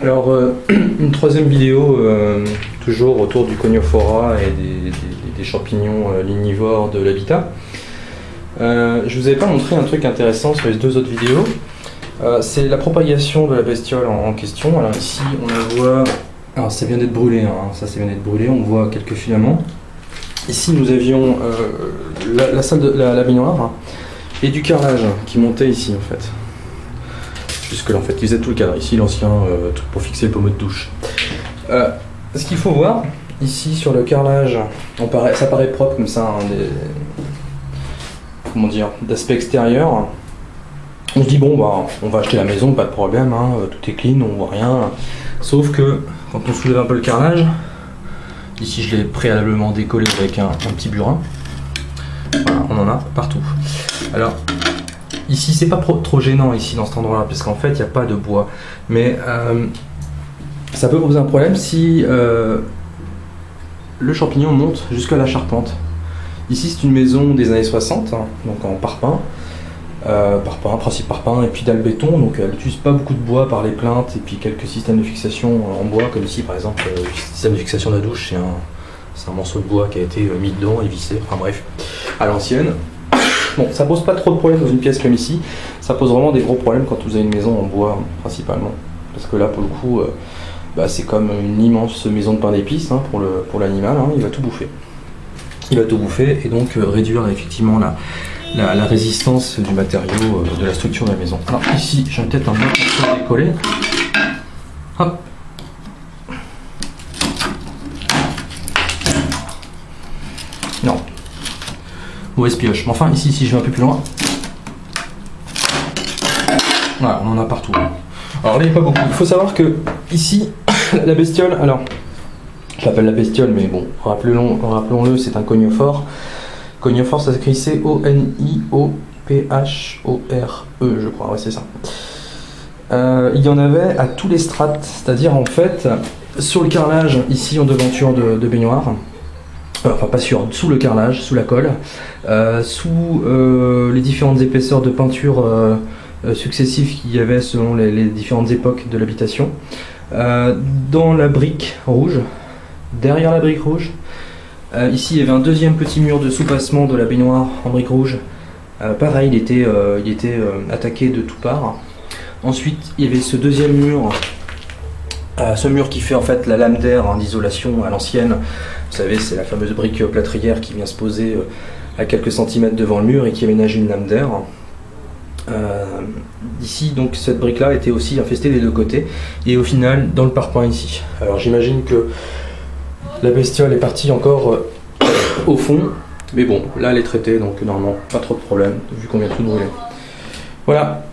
Alors, une troisième vidéo, toujours autour du coniophora et des champignons lignivores de l'habitat. Je vous avais pas montré un truc intéressant sur les deux autres vidéos. C'est la propagation de la bestiole en question. Alors ici, on la voit. Alors ça vient d'être brûlé, hein. Ça vient d'être brûlé. On voit quelques filaments. Ici, nous avions la salle de la baignoire hein, et du carrelage qui montait ici en fait. Jusque là en fait, ils faisaient tout le cadre. Ici l'ancien truc pour fixer le pommeau de douche. Ce qu'il faut voir, ici sur le carrelage, ça paraît propre comme ça, hein, comment dire, d'aspect extérieur. On se dit bon bah on va acheter la maison, pas de problème, hein, tout est clean, on voit rien. Sauf que quand on soulève un peu le carrelage, ici je l'ai préalablement décollé avec un petit burin. Voilà, on en a partout. Alors ici c'est pas trop gênant ici dans cet endroit là parce qu'en fait il n'y a pas de bois. Mais ça peut poser un problème si le champignon monte jusqu'à la charpente. Ici c'est une maison des années 60, hein, donc en parpaing. Principe parpaing et puis dalle béton, donc elle n'utilise pas beaucoup de bois par les plaintes et puis quelques systèmes de fixation en bois, comme ici par exemple le système de fixation de la douche, c'est un morceau de bois qui a été mis dedans et vissé, enfin bref, à l'ancienne. Bon, ça pose pas trop de problèmes dans une pièce comme ici, ça pose vraiment des gros problèmes quand vous avez une maison en bois principalement, parce que là pour le coup c'est comme une immense maison de pain d'épices hein, pour l'animal, hein, il va tout bouffer. Il va tout bouffer et donc réduire effectivement la résistance du matériau, de la structure de la maison. Alors ici, j'ai peut-être un autre morceau décollé. Hop. Non. Mauvaise pioche. Mais enfin, ici, si je vais un peu plus loin. Voilà, on en a partout. Alors là, il n'y a pas beaucoup. Il faut savoir que ici, la bestiole, alors, je l'appelle la bestiole, mais bon, rappelons-le, c'est un coniophore. Coniophore, ça s'écrit C-O-N-I-O-P-H-O-R-E, je crois, ouais, c'est ça. Il y en avait à tous les strates, c'est-à-dire en fait, sur le carrelage, ici en devanture de baignoire, enfin pas sous le carrelage, sous la colle, sous les différentes épaisseurs de peinture successives qu'il y avait selon les différentes époques de l'habitation, dans la brique rouge, derrière la brique rouge. Ici il y avait un deuxième petit mur de soupassement de la baignoire en brique rouge. Pareil, il était attaqué de toutes parts. Ensuite il y avait ce deuxième mur, ce mur qui fait en fait la lame d'air hein, d'isolation à l'ancienne. Vous savez, c'est la fameuse brique plâtrière qui vient se poser à quelques centimètres devant le mur et qui aménage une lame d'air. Ici donc cette brique là était aussi infestée des deux côtés et au final dans le parpaing ici. Alors j'imagine que la bestiole est partie encore au fond, mais bon, là elle est traitée, donc normalement pas trop de problème, vu qu'on vient tout de brûler. Voilà.